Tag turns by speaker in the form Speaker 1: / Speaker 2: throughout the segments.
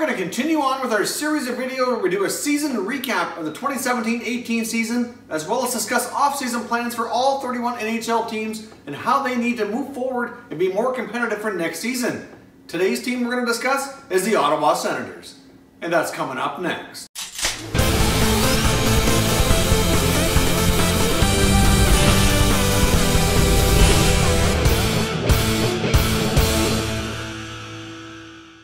Speaker 1: going to continue on with our series of videos where we do a season recap of the 2017-18 season, as well as discuss off-season plans for all 31 NHL teams and how they need to move forward and be more competitive for next season. Today's team we're going to discuss is the Ottawa Senators, and that's coming up next.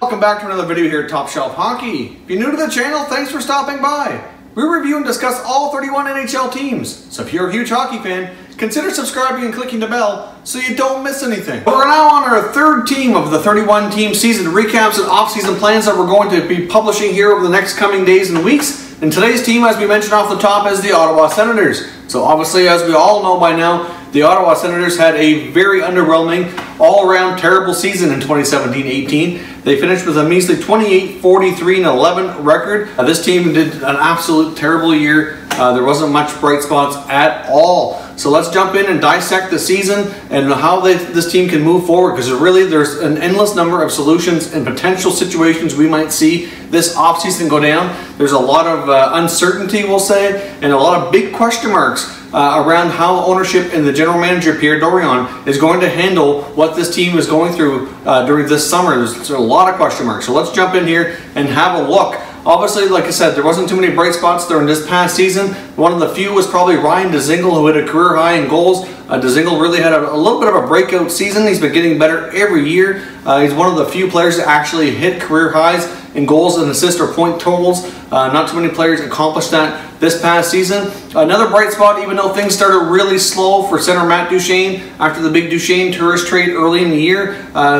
Speaker 1: Welcome back to another video here at Top Shelf Hockey. If you're new to the channel, thanks for stopping by. We review and discuss all 31 NHL teams, so if you're a huge hockey fan, consider subscribing and clicking the bell so you don't miss anything. We're now on our third team of the 31 team season recaps and off-season plans that we're going to be publishing here over the next coming days and weeks. And today's team, as we mentioned off the top, is the Ottawa Senators. So obviously, as we all know by now, the Ottawa Senators had a very underwhelming, all-around terrible season in 2017-18. They finished with a measly 28-43-11 record. This team did an absolute terrible year. There wasn't much bright spots at all. So let's jump in and dissect the season and how this team can move forward, because there's an endless number of solutions and potential situations we might see this offseason go down. There's a lot of uncertainty, we'll say, and a lot of big question marks around how ownership and the general manager, Pierre Dorion, is going to handle what this team is going through during this summer. There's a lot of question marks. So let's jump in here and have a look. Obviously, like I said, there wasn't too many bright spots during this past season. One of the few was probably Ryan Dzingel, who hit a career high in goals. Dzingel really had a little bit of a breakout season. He's been getting better every year. He's one of the few players to actually hit career highs in goals and assists or point totals. Not too many players accomplished that this past season. Another bright spot, even though things started really slow for center Matt Duchene after the big Duchene tourist trade early in the year,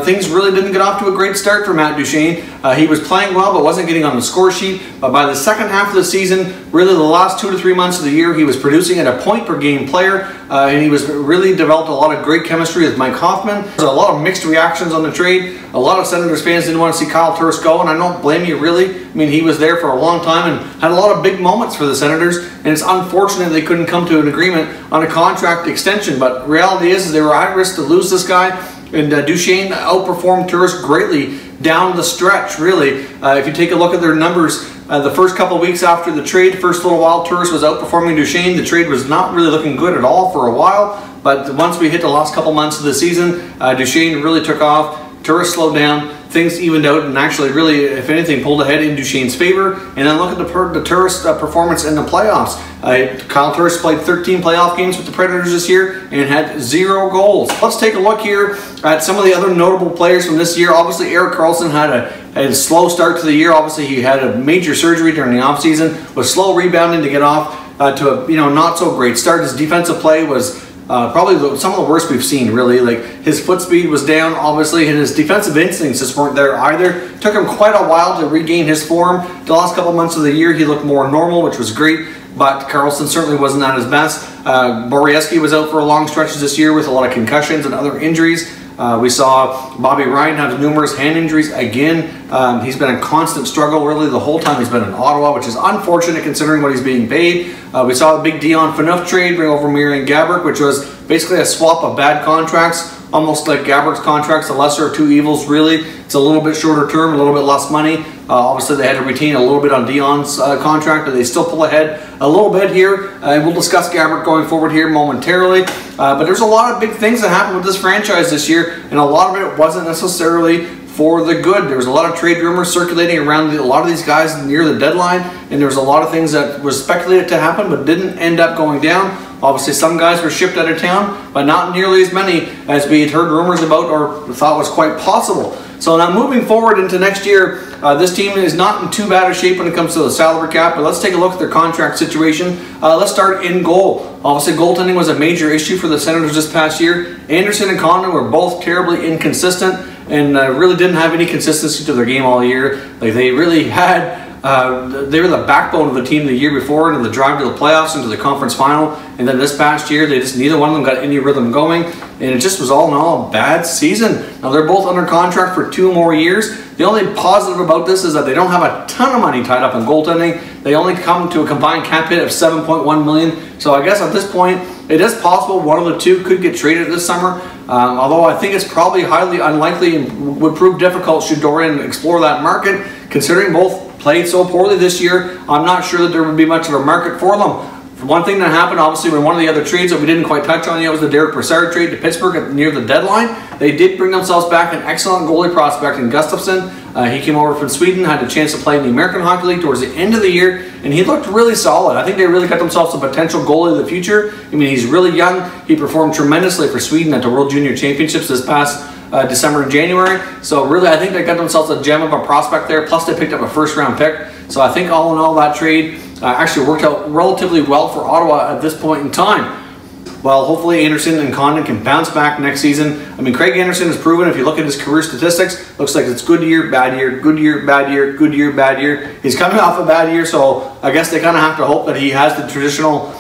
Speaker 1: things really didn't get off to a great start for Matt Duchene. He was playing well but wasn't getting on the score sheet. But by the second half of the season, really the last 2 to 3 months of the year, he was producing at a point per game player, and he was really developed a lot of great chemistry with Mike Hoffman. There's a lot of mixed reactions on the trade. A lot of Senators fans didn't want to see Kyle Turris go, and I don't blame you really. I mean, he was there for a long time and had a lot of big moments for the Senators, and it's unfortunate they couldn't come to an agreement on a contract extension. But reality is they were at risk to lose this guy, and Duchene outperformed Turris greatly down the stretch, really. If you take a look at their numbers, the first couple of weeks after the trade, first little while, Turris was outperforming Duchene. The trade was not really looking good at all for a while, but once we hit the last couple months of the season, Duchene really took off. Turris slowed down, things evened out, and actually really, if anything, pulled ahead in Duchene's favor. And then look at the Turris performance in the playoffs. Kyle Turris played 13 playoff games with the Predators this year and had 0 goals. Let's take a look here at some of the other notable players from this year. Obviously, Erik Karlsson had a slow start to the year. Obviously, he had a major surgery during the offseason, was slow rebounding to get off to a not so great start. His defensive play was probably some of the worst we've seen, really. Like, his foot speed was down, obviously, and his defensive instincts just weren't there either. Took him quite a while to regain his form. The last couple months of the year, he looked more normal, which was great, but Karlsson certainly wasn't at his best. Borieski was out for long stretches this year with a lot of concussions and other injuries. We saw Bobby Ryan have numerous hand injuries again. He's been a constant struggle really the whole time he's been in Ottawa, which is unfortunate considering what he's being paid. We saw the big Dion Phaneuf trade bring over Miriam Gaborik, which was basically a swap of bad contracts, almost like Gaborik's contracts, the lesser of two evils really. It's a little bit shorter term, a little bit less money. Obviously they had to retain a little bit on Dion's contract, but they still pull ahead a little bit here. We'll discuss Gaborik going forward here momentarily. But there's a lot of big things that happened with this franchise this year, and a lot of it wasn't necessarily for the good. There was a lot of trade rumors circulating around a lot of these guys near the deadline, and there was a lot of things that was speculated to happen but didn't end up going down. Obviously, some guys were shipped out of town, but not nearly as many as we had heard rumors about or thought was quite possible. So now moving forward into next year, this team is not in too bad a shape when it comes to the salary cap, but let's take a look at their contract situation. Let's start in goal. Obviously, goaltending was a major issue for the Senators this past year. Anderson and Condon were both terribly inconsistent and really didn't have any consistency to their game all year. Like, they really had they were the backbone of the team the year before into the drive to the playoffs, into the conference final, and then this past year neither one of them got any rhythm going, and it just was all in all a bad season. Now they're both under contract for 2 more years. The only positive about this is that they don't have a ton of money tied up in goaltending. They only come to a combined cap hit of $7.1 million. So I guess at this point, it is possible one of the two could get traded this summer. Although I think it's probably highly unlikely and would prove difficult should Dorion explore that market, considering both played so poorly this year, I'm not sure that there would be much of a market for them. One thing that happened, obviously, when one of the other trades that we didn't quite touch on yet was the Derek Brassard trade to Pittsburgh near the deadline. They did bring themselves back an excellent goalie prospect in Gustafsson. He came over from Sweden, had a chance to play in the American Hockey League towards the end of the year, and he looked really solid. I think they really got themselves a potential goalie of the future. I mean, he's really young. He performed tremendously for Sweden at the World Junior Championships this past December and January. So really, I think they got themselves a gem of a prospect there. Plus, they picked up a first-round pick. So I think all in all, that trade actually worked out relatively well for Ottawa at this point in time. Well, hopefully Anderson and Condon can bounce back next season. I mean, Craig Anderson has proven, if you look at his career statistics, looks like it's good year, bad year, good year, bad year, good year, bad year. He's coming off a bad year, so I guess they kind of have to hope that he has the traditional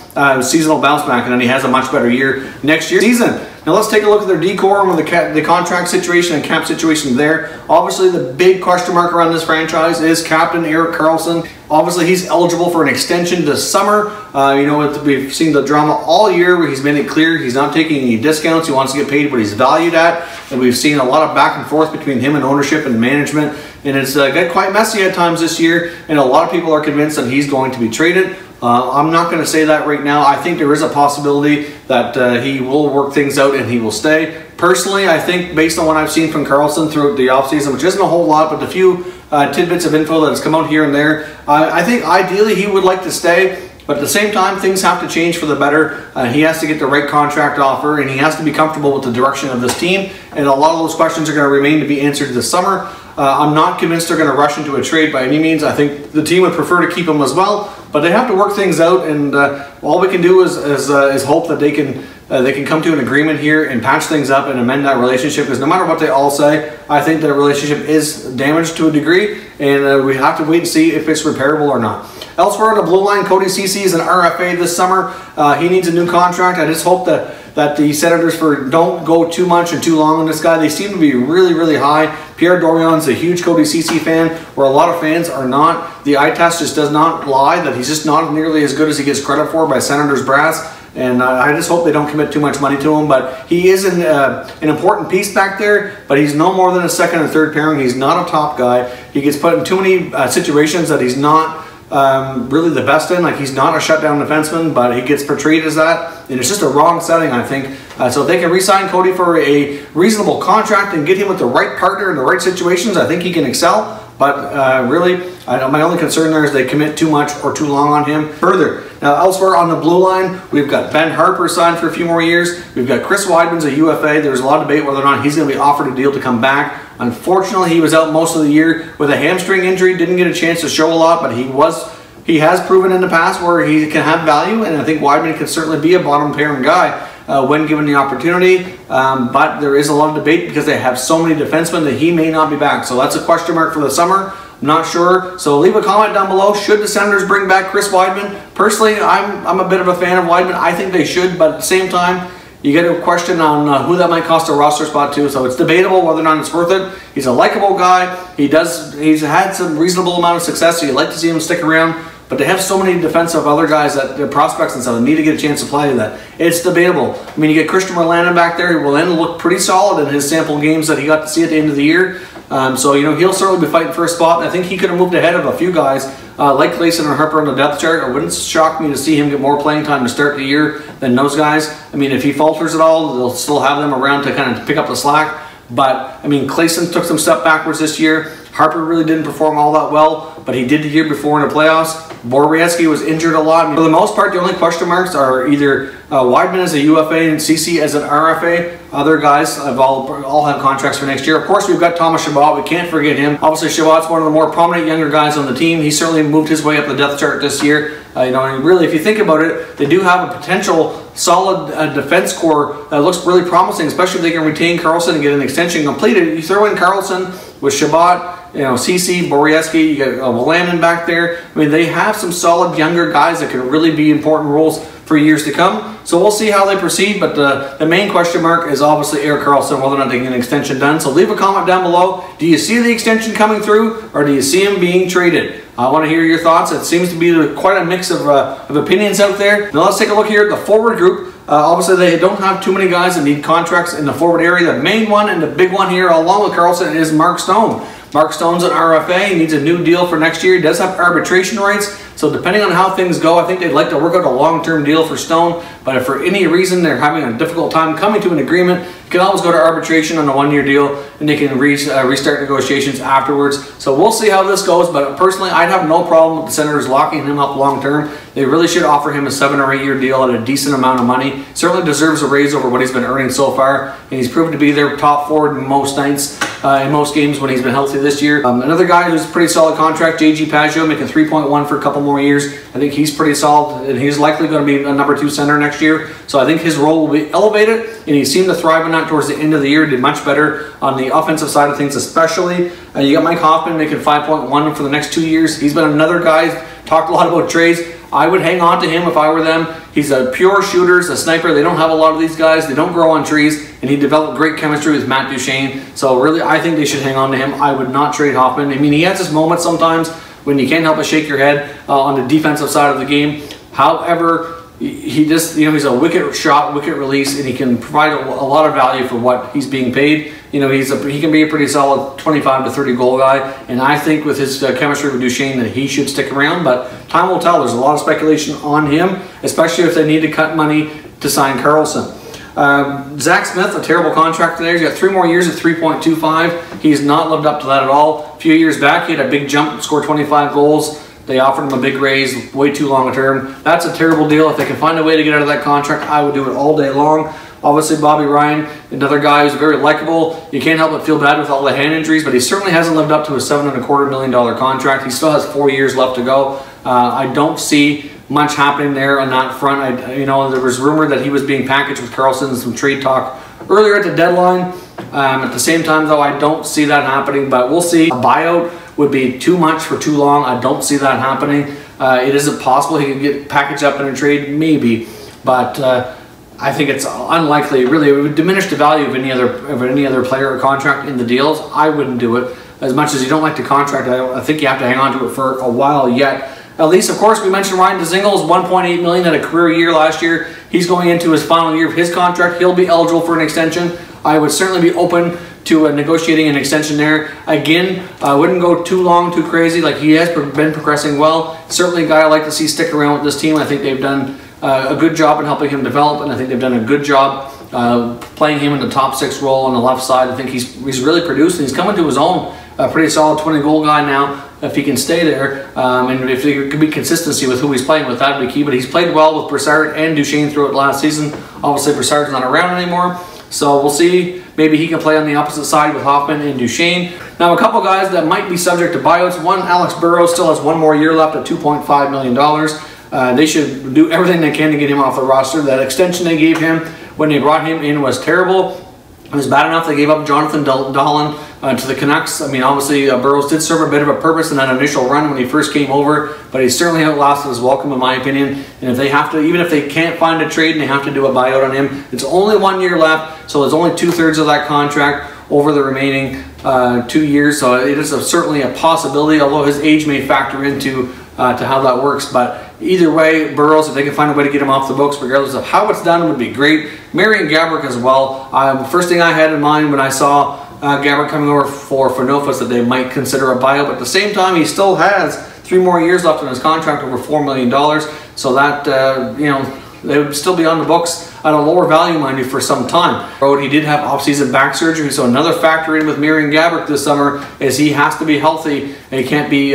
Speaker 1: seasonal bounce back, and then he has a much better year next year season. Now let's take a look at their decor and the contract situation and cap situation there. Obviously, the big question mark around this franchise is Captain Erik Karlsson. Obviously, he's eligible for an extension this summer. You know, we've seen the drama all year where he's made it clear he's not taking any discounts. He wants to get paid what he's valued at. And we've seen a lot of back and forth between him and ownership and management. And it's got quite messy at times this year. And a lot of people are convinced that he's going to be traded. I'm not going to say that right now. I think there is a possibility that he will work things out and he will stay. Personally, I think based on what I've seen from Karlsson throughout the offseason, which isn't a whole lot, but the few tidbits of info that has come out here and there, I think ideally he would like to stay. But at the same time, things have to change for the better. He has to get the right contract offer, and he has to be comfortable with the direction of this team. And a lot of those questions are going to remain to be answered this summer. I'm not convinced they're going to rush into a trade by any means. I think the team would prefer to keep him as well, but they have to work things out. And all we can do is hope that they can come to an agreement here and patch things up and amend that relationship. Because no matter what they all say, I think that relationship is damaged to a degree, and we have to wait and see if it's repairable or not. Elsewhere on the blue line, Cody Ceci is an RFA this summer. He needs a new contract. I just hope that the Senators don't go too much and too long on this guy. They seem to be really, really high. Pierre Dorion's a huge Cody Ceci fan, where a lot of fans are not. The eye test just does not lie that he's just not nearly as good as he gets credit for by Senators brass. And I just hope they don't commit too much money to him. But he is an important piece back there, but he's no more than a second or third pairing. He's not a top guy. He gets put in too many situations that he's not really the best in. Like, he's not a shutdown defenseman, but he gets portrayed as that, and it's just a wrong setting, I think. So if they can re-sign Cody for a reasonable contract and get him with the right partner in the right situations, I think he can excel. But really, my only concern there is they commit too much or too long on him further. Now, elsewhere on the blue line, we've got Ben Harper signed for a few more years. We've got Chris Weidman's a UFA. There's a lot of debate whether or not he's going to be offered a deal to come back. Unfortunately, he was out most of the year with a hamstring injury. Didn't get a chance to show a lot, but he has proven in the past where he can have value, and I think Weidman can certainly be a bottom pairing guy when given the opportunity. But there is a lot of debate because they have so many defensemen that he may not be back. So that's a question mark for the summer. I'm not sure. So leave a comment down below. Should the Senators bring back Chris Weidman? Personally, I'm a bit of a fan of Weidman. I think they should, but at the same time, you get a question on who that might cost a roster spot to, so it's debatable whether or not it's worth it. He's a likable guy. He's had some reasonable amount of success, so you'd like to see him stick around. But they have so many defensive other guys that prospects and stuff that need to get a chance to play that it's debatable. I mean, you get Christian Merlanen back there, who will then look pretty solid in his sample games that he got to see at the end of the year. So, you know, he'll certainly be fighting for a spot. I think he could have moved ahead of a few guys like Clayson and Harper on the depth chart. It wouldn't shock me to see him get more playing time to start the year than those guys. I mean, if he falters at all, they'll still have them around to kind of pick up the slack. But, I mean, Clayson took some step backwards this year. Harper really didn't perform all that well, but he did the year before in the playoffs. Borieski was injured a lot. For the most part, the only question marks are either Weidman as a UFA and Ceci as an RFA. Other guys have all have contracts for next year. Of course, we've got Thomas Chabot. We can't forget him. Obviously, Chabot's one of the more prominent younger guys on the team. He certainly moved his way up the depth chart this year. You know, and really, if you think about it, they do have a potential solid defense core that looks really promising, especially if they can retain Karlsson and get an extension completed. You throw in Karlsson with Chabot, you know, Ceci, Borieski, you got Merlanen back there. I mean, they have some solid younger guys that can really be important roles for years to come. So we'll see how they proceed, but the main question mark is obviously Erik Karlsson, whether or not they get an extension done. So leave a comment down below. Do you see the extension coming through, or do you see him being traded? I want to hear your thoughts. It seems to be quite a mix of opinions out there. Now let's take a look here at the forward group. Obviously, they don't have too many guys that need contracts in the forward area. The main one and the big one here, along with Karlsson, is Mark Stone. Mark Stone's an RFA. He needs a new deal for next year. He does have arbitration rights. So depending on how things go, I think they'd like to work out a long-term deal for Stone. But if for any reason they're having a difficult time coming to an agreement, you can always go to arbitration on a one-year deal, and they can restart negotiations afterwards. So we'll see how this goes. But personally, I'd have no problem with the Senators locking him up long-term. They really should offer him a 7 or 8 year deal at a decent amount of money. Certainly deserves a raise over what he's been earning so far, and he's proven to be their top forward in most nights, in most games when he's been healthy this year. Another guy who's a pretty solid contract, JG Pageau, making $3.1 for a couple more years. I think he's pretty solid, and he's likely going to be a number 2 center next year. So I think his role will be elevated, and he seemed to thrive in that towards the end of the year. Did much better on the offensive side of things, especially. You got Mike Hoffman making $5.1 for the next 2 years. He's been another guy, talked a lot about trades. I would hang on to him if I were them. He's a pure shooter, a sniper. They don't have a lot of these guys. They don't grow on trees, and he developed great chemistry with Matt Duchene. So really, I think they should hang on to him. I would not trade Hoffman. I mean, he has his moments sometimes when you can't help but shake your head on the defensive side of the game. However, he just, he's a wicked shot, wicked release, and he can provide a lot of value for what he's being paid. He can be a pretty solid 25 to 30 goal guy, and I think with his chemistry with Duchene that he should stick around, but time will tell. There's a lot of speculation on him, especially if they need to cut money to sign Karlsson. Zach Smith, a terrible contract there. He's got 3 more years at 3.25. He's not lived up to that at all. A few years back, he had a big jump, scored 25 goals. They offered him a big raise, way too long a term. That's a terrible deal. If they can find a way to get out of that contract, I would do it all day long. Obviously, Bobby Ryan, another guy who's very likable. You can't help but feel bad with all the hand injuries, but he certainly hasn't lived up to a $7.25 million contract. He still has 4 years left to go. I don't see much happening there on that front. There was rumor that he was being packaged with Karlsson and some trade talk earlier at the deadline. At the same time, though, I don't see that happening, but we'll see. A buyout would be too much for too long. I don't see that happening. It isn't possible he could get packaged up in a trade, maybe, but I think it's unlikely. Really, it would diminish the value of any other player or contract in the deals. I wouldn't do it. As much as you don't like the contract, I think you have to hang on to it for a while yet. At least, of course, we mentioned Ryan Dzingel, $1.8 million at a career year last year. He's going into his final year of his contract. He'll be eligible for an extension. I would certainly be open to negotiating an extension there. Again, I wouldn't go too long, too crazy. Like, he has been progressing well. Certainly a guy I'd like to see stick around with this team. I think they've done a good job in helping him develop, and I think they've done a good job playing him in the top 6 role on the left side. I think he's really produced, and he's coming to his own. A pretty solid 20-goal guy now, if he can stay there. And if there could be consistency with who he's playing with, that would be key. But he's played well with Brassard and Duchene throughout last season. Obviously, Brassard's not around anymore, so we'll see. Maybe he can play on the opposite side with Hoffman and Duchene. Now, a couple guys that might be subject to buyouts. One, Alex Burrows, still has 1 more year left at $2.5 million. They should do everything they can to get him off the roster. That extension they gave him when they brought him in was terrible. It was bad enough they gave up Jonathan Dahlen to the Canucks. I mean, obviously, Burrows did serve a bit of a purpose in that initial run when he first came over, but he certainly outlasted his welcome, in my opinion. And if they have to, even if they can't find a trade and they have to do a buyout on him, it's only 1 year left, so it's only 2/3 of that contract over the remaining 2 years. So it is certainly a possibility, although his age may factor into to how that works. But either way, Burrows, if they can find a way to get him off the books, regardless of how it's done, would be great. Marian Gaborik as well. First thing I had in mind when I saw Gaborik coming over for Nofus, that they might consider a buyout, but at the same time, he still has 3 more years left in his contract, over $4 million. So that, they would still be on the books at a lower value, mind you, for some time. He did have off-season back surgery, so another factor in with Marian Gaborik this summer is he has to be healthy, and he can't be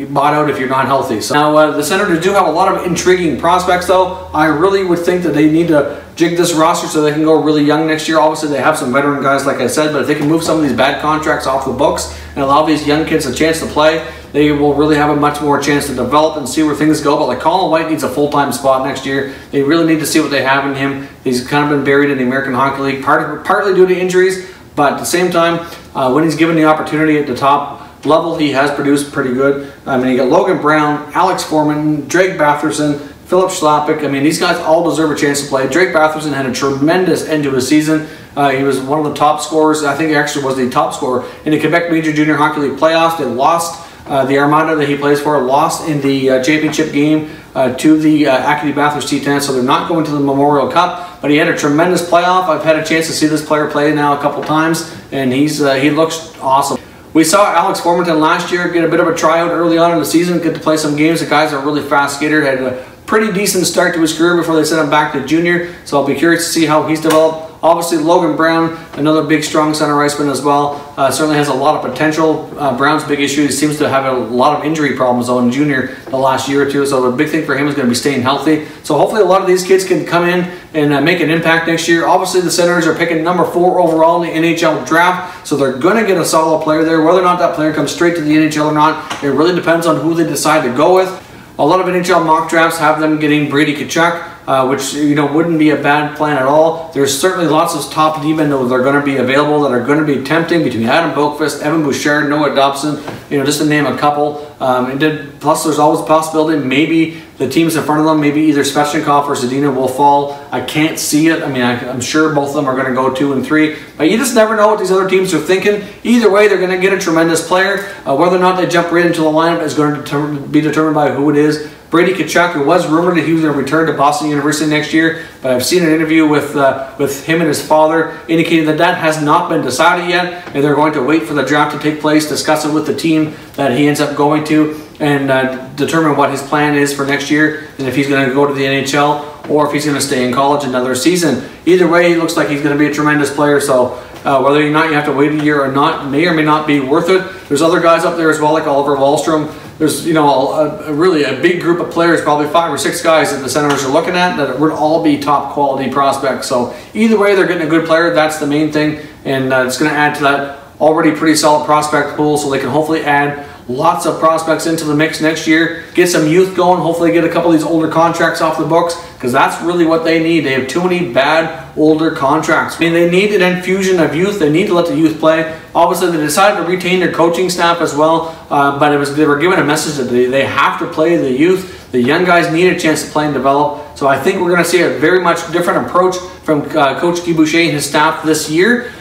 Speaker 1: bought out if you're not healthy. So now, the Senators do have a lot of intriguing prospects, though. I really would think that they need to jig this roster so they can go really young next year. Obviously, they have some veteran guys, like I said, but if they can move some of these bad contracts off the books and allow these young kids a chance to play, they will really have a much more chance to develop and see where things go. But like, Colin White needs a full-time spot next year. They really need to see what they have in him. He's kind of been buried in the American Hockey League, partly due to injuries, but at the same time, when he's given the opportunity at the top level, he has produced pretty good. I mean, you got Logan Brown, Alex Foreman, Drake Batherson, Philip Schlappick. I mean, these guys all deserve a chance to play. Drake Batherson had a tremendous end to his season. He was one of the top scorers. I think he actually was the top scorer in the Quebec Major Junior Hockey League playoffs. They lost. The Armada that he plays for lost in the championship game to the Acadie Bathurst T10, so they're not going to the Memorial Cup, but he had a tremendous playoff. I've had a chance to see this player play now a couple times, and he looks awesome. We saw Alex Formanton last year get a bit of a tryout early on in the season, get to play some games. The guy's a really fast skater, had a pretty decent start to his career before they sent him back to junior, so I'll be curious to see how he's developed. Obviously, Logan Brown, another big, strong center iceman as well, certainly has a lot of potential. Brown's big issue, he seems to have a lot of injury problems though in junior the last year or two, so the big thing for him is going to be staying healthy. So hopefully a lot of these kids can come in and make an impact next year. Obviously, the Senators are picking number 4 overall in the NHL Draft, so they're going to get a solid player there. Whether or not that player comes straight to the NHL or not, it really depends on who they decide to go with. A lot of NHL mock drafts have them getting Brady Tkachuk, which wouldn't be a bad plan at all. There's certainly lots of top D-men that are going to be available that are going to be tempting between Adam Boqvist, Evan Bouchard, Noah Dobson, just to name a couple. Plus, there's always a possibility maybe the teams in front of them, maybe either Svechnikov or Zadina will fall. I can't see it. I mean, I'm sure both of them are going to go 2 and 3, but you just never know what these other teams are thinking. Either way, they're going to get a tremendous player. Whether or not they jump right into the lineup is going to be determined by who it is. Brady Tkachuk, it was rumored that he was going to return to Boston University next year, but I've seen an interview with him and his father indicating that that has not been decided yet, and they're going to wait for the draft to take place, discuss it with the team that he ends up going to, and determine what his plan is for next year, and if he's going to go to the NHL or if he's going to stay in college another season. Either way, it looks like he's going to be a tremendous player, so whether or not you have to wait a year or not may or may not be worth it. There's other guys up there as well, like Oliver Wahlstrom. There's really a big group of players, probably 5 or 6 guys that the Senators are looking at that would all be top quality prospects. So either way, they're getting a good player. That's the main thing, and it's going to add to that already pretty solid prospect pool, so they can hopefully add lots of prospects into the mix next year, get some youth going, hopefully get a couple of these older contracts off the books, because that's really what they need. They have too many bad older contracts. I mean, they need an infusion of youth. They need to let the youth play. Obviously, they decided to retain their coaching staff as well, but they were given a message that they have to play the youth. The young guys need a chance to play and develop. So I think we're going to see a very much different approach from Coach Guy Boucher and his staff this year,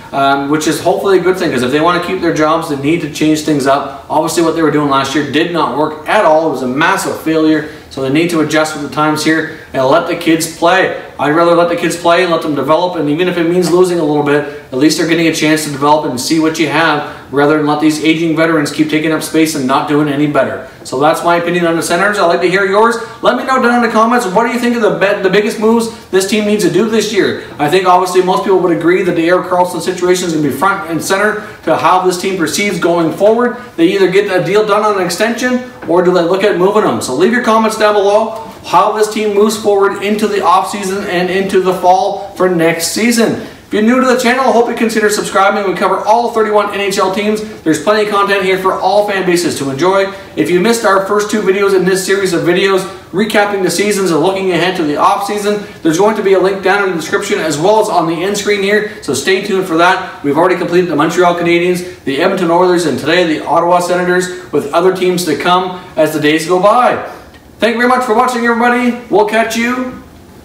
Speaker 1: which is hopefully a good thing, because if they want to keep their jobs, they need to change things up. Obviously, what they were doing last year did not work at all. It was a massive failure, so they need to adjust with the times here and let the kids play. I'd rather let the kids play and let them develop, and even if it means losing a little bit, at least they're getting a chance to develop and see what you have, rather than let these aging veterans keep taking up space and not doing any better. So that's my opinion on the Senators. I'd like to hear yours. Let me know down in the comments, what do you think of the biggest moves this team needs to do this year? I think obviously most people would agree that the Erik Karlsson situation is going to be front and center to how this team proceeds going forward. They either get a deal done on an extension, or do they look at moving them? So leave your comments down below how this team moves forward into the offseason and into the fall for next season. If you're new to the channel, I hope you consider subscribing. We cover all 31 NHL teams. There's plenty of content here for all fan bases to enjoy. If you missed our first 2 videos in this series of videos recapping the seasons and looking ahead to the offseason, there's going to be a link down in the description as well as on the end screen here, so stay tuned for that. We've already completed the Montreal Canadiens, the Edmonton Oilers, and today the Ottawa Senators, with other teams to come as the days go by. Thank you very much for watching, everybody. We'll catch you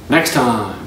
Speaker 1: next time.